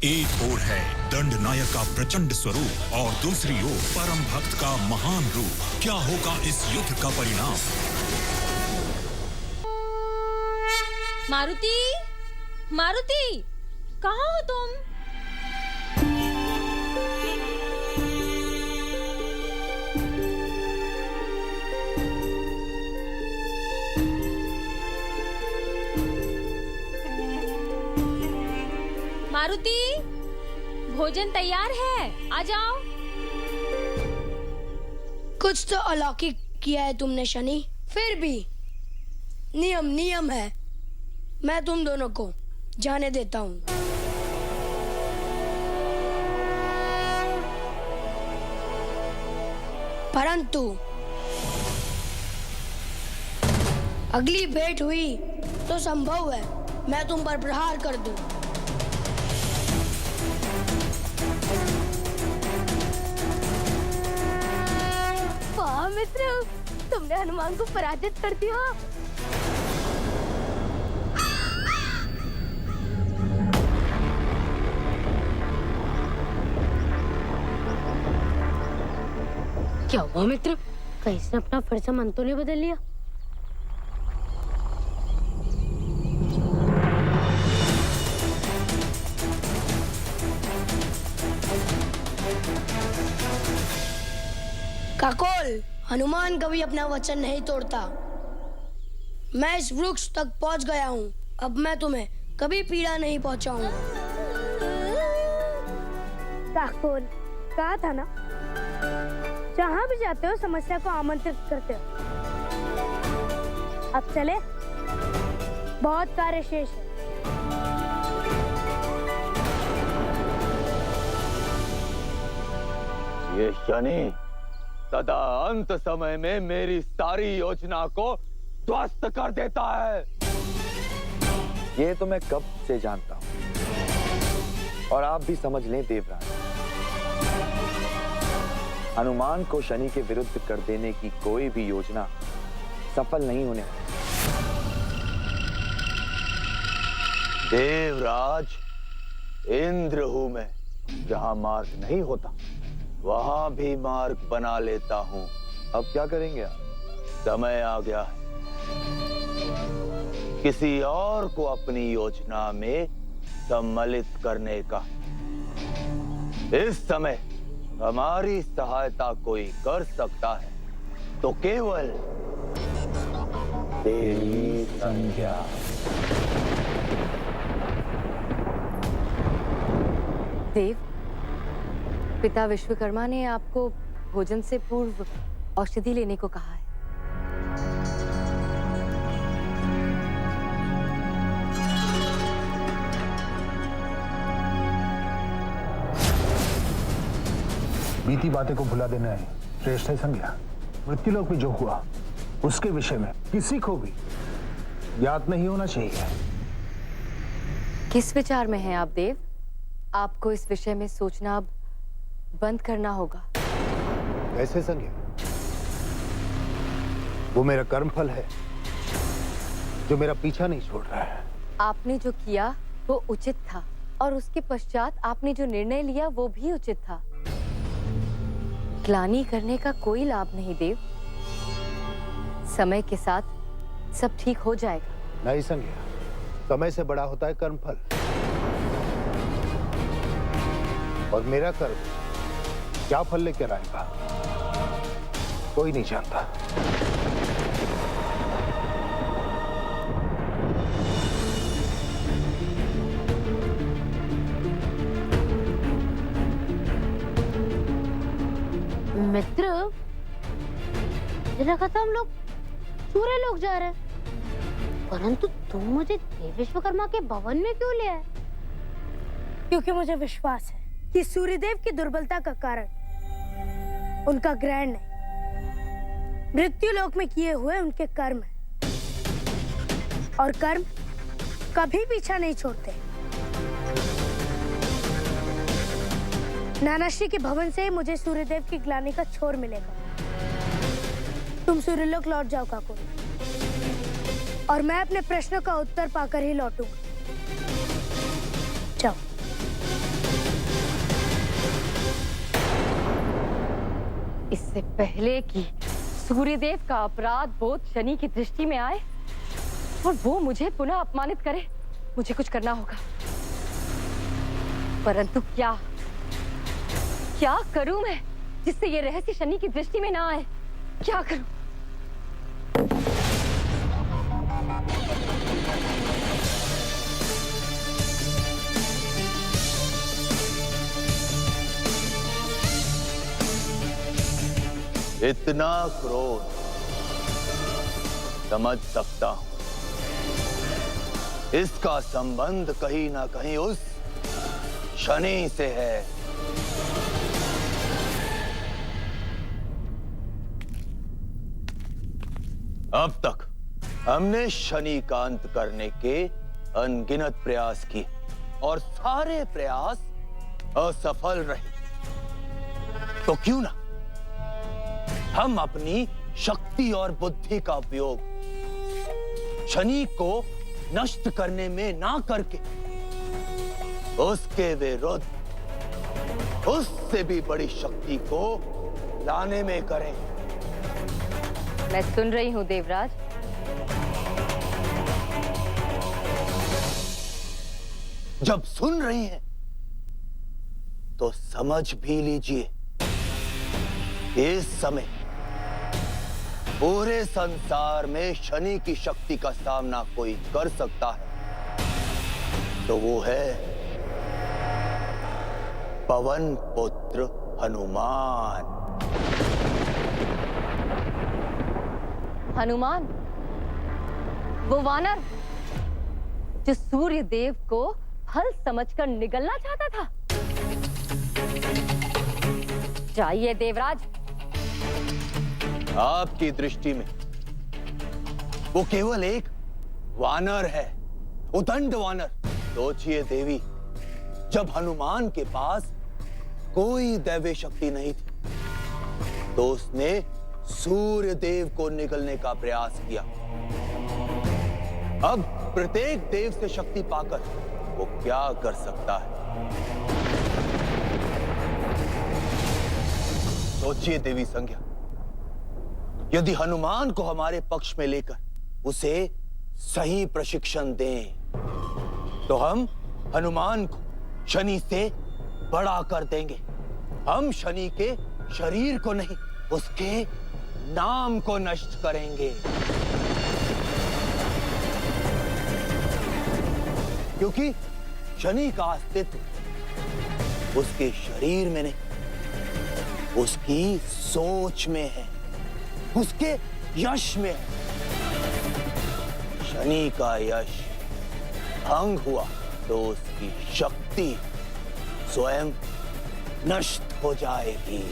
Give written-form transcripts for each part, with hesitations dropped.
एक ओर है दंड नायक का प्रचंड स्वरूप और दूसरी ओर परम भक्त का महान रूप। क्या होगा इस युद्ध का परिणाम? मारुति, मारुति, कहाँ हो तुम? मारुति, भोजन तैयार है, आ जाओ। कुछ तो अलौकिक किया है तुमने शनि, फिर भी नियम नियम है। मैं तुम दोनों को जाने देता हूँ। परंतु अगली भेंट हुई तो संभव है मैं तुम पर प्रहार कर दूं। वाह मित्र, तुमने हनुमान को पराजित कर दिया। क्या हुआ मित्र? कहीं इसने अपना फरसा मन तो नहीं बदल लिया? काकोल, हनुमान कभी अपना वचन नहीं तोड़ता। मैं इस वृक्ष तक पहुंच गया हूँ। अब मैं तुम्हें कभी पीड़ा नहीं पहुंचाऊंगा। काकोल, कहा था ना, जहाँ भी जाते हो समस्या को आमंत्रित करते हो। अब चले, बहुत कार्य शेष है। ये शनि सदा अंत समय में मेरी सारी योजना को ध्वस्त कर देता है। ये तो मैं कब से जानता हूं और आप भी समझ लें देवराज, हनुमान को शनि के विरुद्ध कर देने की कोई भी योजना सफल नहीं होने वाली। देवराज, इंद्र हूं मैं, जहां मार्ग नहीं होता वहां भी मार्ग बना लेता हूं। अब क्या करेंगे आप? समय आ गया है किसी और को अपनी योजना में सम्मिलित करने का। इस समय हमारी सहायता कोई कर सकता है तो केवल तेरी संज्ञा। देव, पिता विश्वकर्मा ने आपको भोजन से पूर्व औषधि लेने को कहा है। बीती बातें को भुला देना है श्रेष्ठ है संज्ञा। मृत्युलोक में जो हुआ उसके विषय में किसी को भी याद नहीं होना चाहिए। किस विचार में हैं आप देव? आपको इस विषय में सोचना अब बंद करना होगा। ऐसे संज्ञा, वो मेरा कर्मफल है जो मेरा पीछा नहीं छोड़ रहा है। आपने जो किया वो उचित था और उसके पश्चात आपने जो निर्णय लिया वो भी उचित था। ग्लानि करने का कोई लाभ नहीं देव। समय के साथ सब ठीक हो जाएगा। नहीं संज्ञा, समय से बड़ा होता है कर्मफल, और मेरा कर्म क्या फल लेकर आएगा कोई नहीं जानता। मित्र, मुझे लगा था हम लोग सूर्य लोक जा रहे हैं, परंतु तुम मुझे देव विश्वकर्मा के भवन में क्यों ले आए? क्योंकि मुझे विश्वास है कि सूर्यदेव की दुर्बलता का कारण उनका ग्रहण नहीं, मृत्यु लोक में किए हुए उनके कर्म है, और कर्म कभी पीछा नहीं छोड़ते। नानाश्री के भवन से ही मुझे सूर्यदेव की ग्लानि का छोर मिलेगा। तुम सूर्यलोक लौट जाओ काकुल, और मैं अपने प्रश्नों का उत्तर पाकर ही लौटूंगा। जाओ। इससे पहले कि सूर्यदेव का अपराध बोध शनि की दृष्टि में आए और वो मुझे पुनः अपमानित करे, मुझे कुछ करना होगा। परंतु क्या क्या करूं मैं जिससे ये रहस्य शनि की दृष्टि में ना आए? क्या करूं? इतना क्रोध समझ सकता हूं। इसका संबंध कहीं ना कहीं उस शनि से है। अब तक हमने शनि का अंत करने के अनगिनत प्रयास किए और सारे प्रयास असफल रहे। तो क्यों ना हम अपनी शक्ति और बुद्धि का उपयोग शनि को नष्ट करने में ना करके उसके विरुद्ध उससे भी बड़ी शक्ति को लाने में करें। मैं सुन रही हूं देवराज। जब सुन रही हैं तो समझ भी लीजिए, इस समय पूरे संसार में शनि की शक्ति का सामना कोई कर सकता है तो वो है पवन पुत्र हनुमान। हनुमान, वो वानर जो सूर्य देव को फल समझकर निगलना चाहता था। जाइए देवराज। आपकी दृष्टि में वो केवल एक वानर है, उदंड वानर। सोचिए देवी, जब हनुमान के पास कोई दैवीय शक्ति नहीं थी तो उसने सूर्य देव को निगलने का प्रयास किया। अब प्रत्येक देव से शक्ति पाकर वो क्या कर सकता है? सोचिए देवी संज्ञा, यदि हनुमान को हमारे पक्ष में लेकर उसे सही प्रशिक्षण दें तो हम हनुमान को शनि से बड़ा कर देंगे। हम शनि के शरीर को नहीं, उसके नाम को नष्ट करेंगे। क्योंकि शनि का अस्तित्व उसके शरीर में नहीं, उसकी सोच में है, उसके यश में है। शनि का यश भंग हुआ तो उसकी शक्ति स्वयं नष्ट हो जाएगी।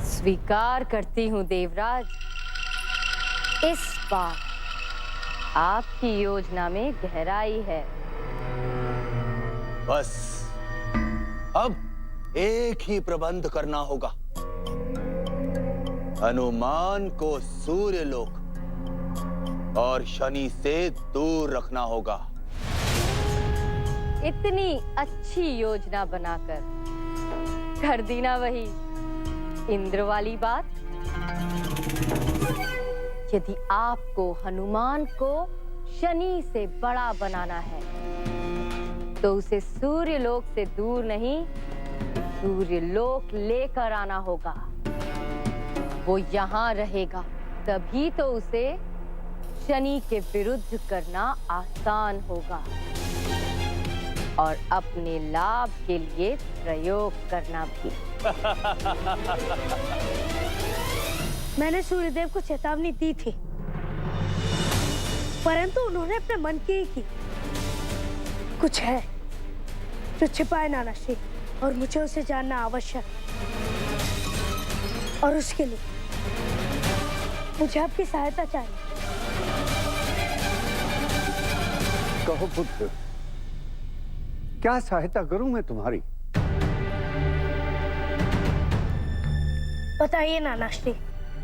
स्वीकार करती हूं देवराज, इस बार आपकी योजना में गहराई है। बस अब एक ही प्रबंध करना होगा। हनुमान को सूर्यलोक और शनि से दूर रखना होगा। इतनी अच्छी योजना बनाकर कर दी ना वही इंद्र वाली बात। यदि आपको हनुमान को शनि से बड़ा बनाना है तो उसे सूर्यलोक से दूर नहीं, सूर्यलोक लेकर आना होगा। वो यहाँ रहेगा, तभी तो उसे शनि के विरुद्ध करना आसान होगा और अपने लाभ के लिए प्रयोग करना भी। मैंने सूर्यदेव को चेतावनी दी थी, परंतु उन्होंने अपने मन की ही की। कुछ है जो छिपा है नानाश्री, और मुझे उसे जानना आवश्यक। और उसके लिए मुझे आपकी सहायता चाहिए। कहो पुत्र, क्या सहायता करूं मैं तुम्हारी? बताइए नानाश्री,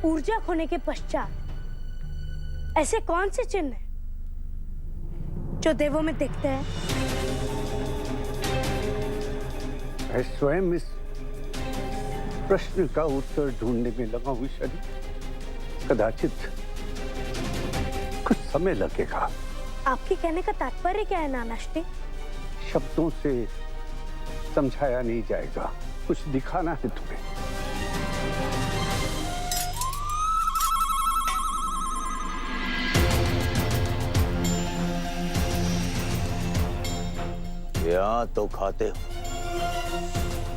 ऊर्जा खोने के पश्चात ऐसे कौन से चिन्ह हैं जो देवों में दिखते हैं मैं स्वयं इस प्रश्न का उत्तर ढूंढने में लगा हूं शनि। कदाचित कुछ समय लगेगा। आपके कहने का तात्पर्य क्या है नानाश्री? शब्दों से समझाया नहीं जाएगा, कुछ दिखाना है तुम्हें। यहाँ तो खाते हो,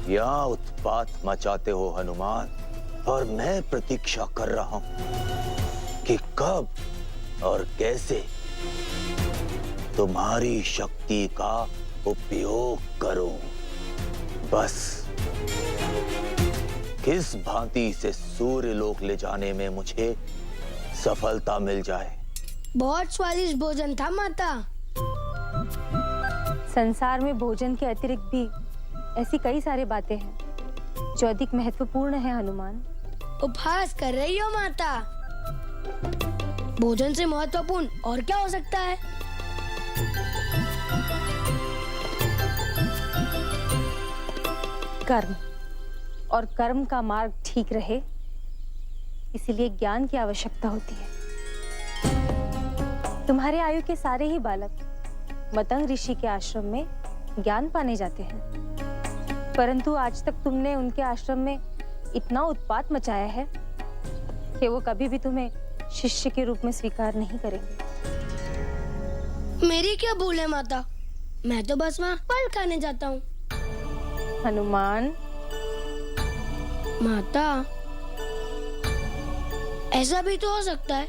यहाँ उत्पात मचाते हो हनुमान, और मैं प्रतीक्षा कर रहा हूं कि कब और कैसे तुम्हारी शक्ति का उपयोग करूं। बस किस भांति से सूर्य लोक ले जाने में मुझे सफलता मिल जाए। बहुत स्वादिष्ट भोजन था माता। संसार में भोजन के अतिरिक्त भी ऐसी कई सारी बातें हैं जो अधिक महत्वपूर्ण है हनुमान। उपहास कर रही हो माता। भोजन से महत्वपूर्ण और क्या हो सकता है? कर्म, और कर्म का मार्ग ठीक रहे इसीलिए ज्ञान की आवश्यकता होती है। तुम्हारे आयु के सारे ही बालक मतंग ऋषि के आश्रम में ज्ञान पाने जाते हैं, परंतु आज तक तुमने उनके आश्रम में इतना उत्पात मचाया है कि वो कभी भी तुम्हें शिष्य के रूप में स्वीकार नहीं करेंगे। मेरी क्या भूल है माता? मैं तो बस वहाँ फल खाने जाता हूँ। हनुमान, माता, ऐसा भी तो हो सकता है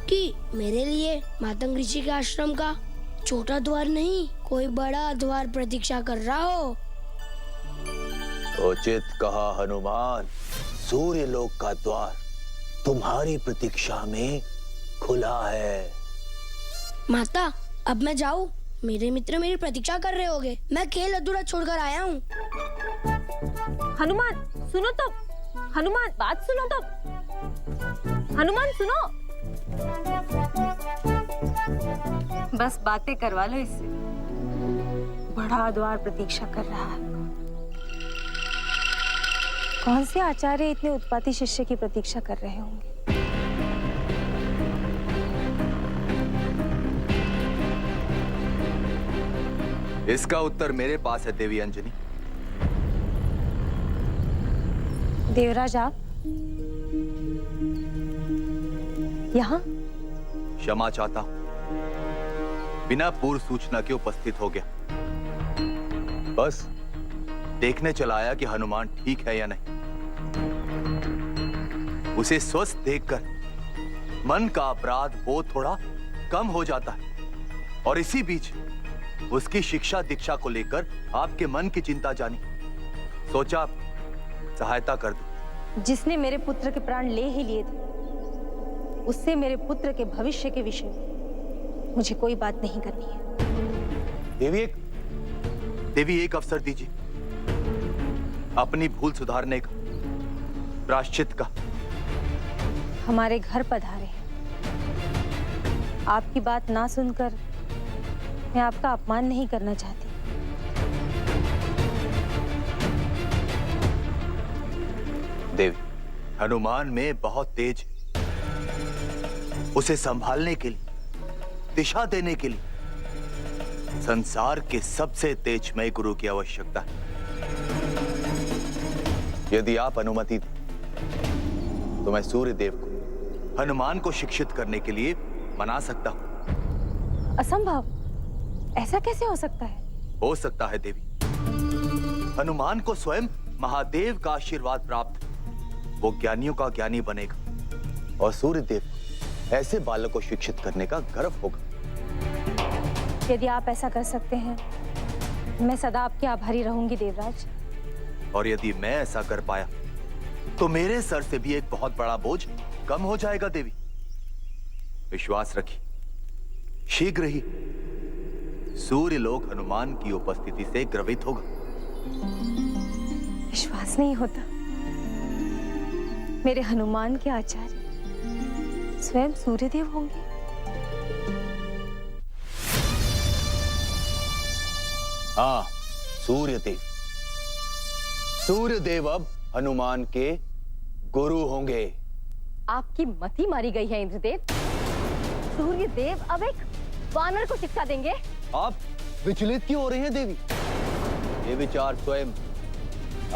कि मेरे लिए मातंग ऋषि के आश्रम का छोटा द्वार नहीं, कोई बड़ा द्वार प्रतीक्षा कर रहा हो। उचित कहा हनुमान। सूर्य लोक का द्वार तुम्हारी प्रतीक्षा में खुला है। माता, अब मैं जाऊं? मेरे मित्र मेरी प्रतीक्षा कर रहे होंगे। मैं खेल अधूरा छोड़कर आया हूँ। हनुमान सुनो तो, हनुमान बात सुनो तो, हनुमान सुनो। बस बातें करवा लो इससे। बड़ा द्वार प्रतीक्षा कर रहा है। कौन से आचार्य इतने उत्पाती शिष्य की प्रतीक्षा कर रहे होंगे? इसका उत्तर मेरे पास है देवी अंजनी। देवराज, आप यहाँ? क्षमा चाहता हूं, बिना पूर्व सूचना के उपस्थित हो गया। बस देखने चला आया कि हनुमान ठीक है या नहीं। उसे स्वस्थ देखकर मन का अपराध बोध थोड़ा कम हो जाता है, और इसी बीच उसकी शिक्षा दीक्षा को लेकर आपके मन की चिंता जानी, सोचा सहायता कर दूं। जिसने मेरे पुत्र के प्राण ले ही लिए थे, उससे मेरे पुत्र के भविष्य के विषय में मुझे कोई बात नहीं करनी है। देवी एक अवसर दीजिए, अपनी भूल सुधारने का, प्रायश्चित का। हमारे घर पधारे हैं। आपकी बात ना सुनकर मैं आपका अपमान नहीं करना चाहती। देवी, हनुमान में बहुत तेज है। उसे संभालने के लिए, दिशा देने के लिए संसार के सबसे तेजमय गुरु की आवश्यकता है। यदि आप अनुमति दें तो मैं सूर्य देव को हनुमान को शिक्षित करने के लिए मना सकता हूं। असंभव, ऐसा कैसे हो सकता है? हो सकता है देवी। हनुमान को स्वयं महादेव का आशीर्वाद प्राप्त, वो ज्ञानियों का ज्ञानी बनेगा, और सूर्य देव ऐसे बालक को शिक्षित करने का गर्व होगा। यदि आप ऐसा कर सकते हैं, मैं सदा आपके आभारी रहूंगी देवराज। और यदि मैं ऐसा कर पाया तो मेरे सर से भी एक बहुत बड़ा बोझ कम हो जाएगा देवी। विश्वास रखिए, शीघ्र ही सूर्य लोक हनुमान की उपस्थिति से गर्वित होगा। विश्वास नहीं होता। मेरे हनुमान के आचार्य स्वयं सूर्यदेव होंगे। हाँ, सूर्यदेव। सूर्यदेव अब हनुमान के गुरु होंगे। आपकी मति मारी गई है इंद्रदेव। सूर्यदेव अब एक वानर को शिक्षा देंगे। आप विचलित क्यों हो रही हैं देवी? ये विचार स्वयं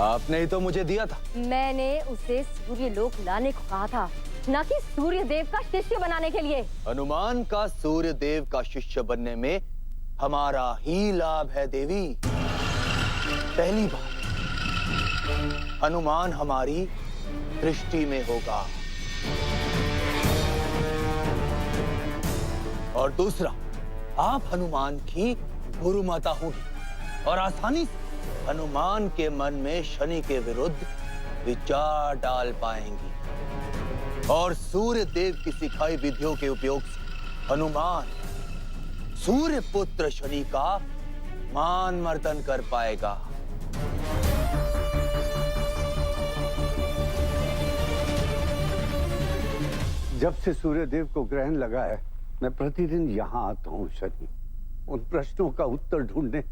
आपने ही तो मुझे दिया था। मैंने उसे सूर्यलोक लाने को कहा था, न कि सूर्यदेव का शिष्य बनाने के लिए। हनुमान का सूर्यदेव का शिष्य बनने में हमारा ही लाभ है देवी। पहली बात, हनुमान हमारी दृष्टि में होगा, और दूसरा, आप हनुमान की गुरु माता होंगी और आसानी से हनुमान के मन में शनि के विरुद्ध विचार डाल पाएंगी, और सूर्य देव की सिखाई विधियों के उपयोग से हनुमान सूर्य पुत्र शनि का मान मर्दन कर पाएगा। जब से सूर्यदेव को ग्रहण लगा है, मैं प्रतिदिन यहाँ आता हूँ शनि, उन प्रश्नों का उत्तर ढूंढने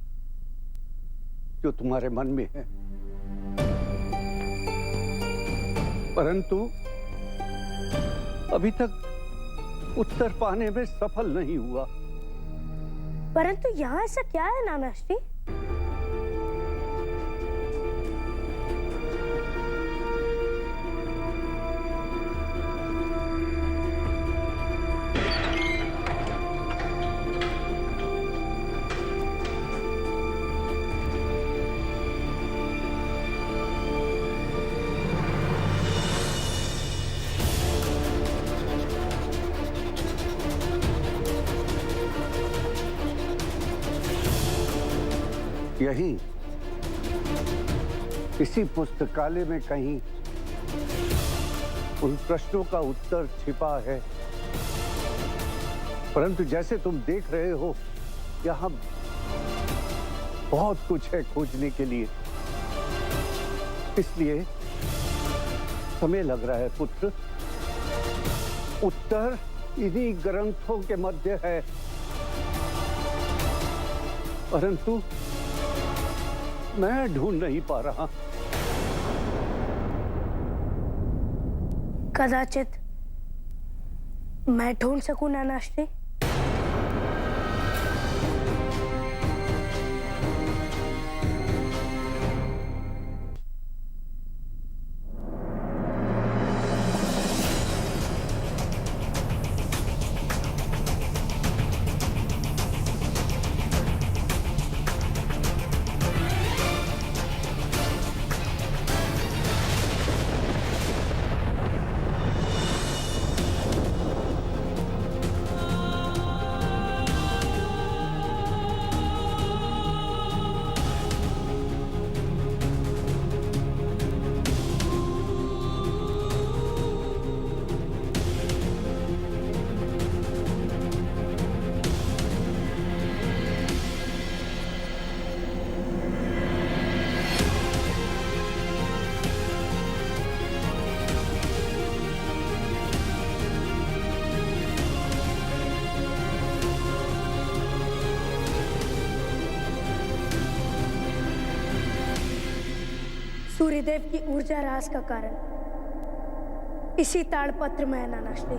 जो तुम्हारे मन में है, परंतु अभी तक उत्तर पाने में सफल नहीं हुआ। परंतु यहाँ ऐसा क्या है नानाश्री? यही इसी पुस्तकालय में कहीं उन प्रश्नों का उत्तर छिपा है, परंतु जैसे तुम देख रहे हो, यहाँ बहुत कुछ है खोजने के लिए, इसलिए समय लग रहा है पुत्र। उत्तर इन्हीं ग्रंथों के मध्य है, परंतु मैं ढूंढ नहीं पा रहा। कदाचित मैं ढूंढ सकूं नानाश्री। सूर्यदेव की ऊर्जा रास का कारण इसी ताड़पत्र में है नानाश्री।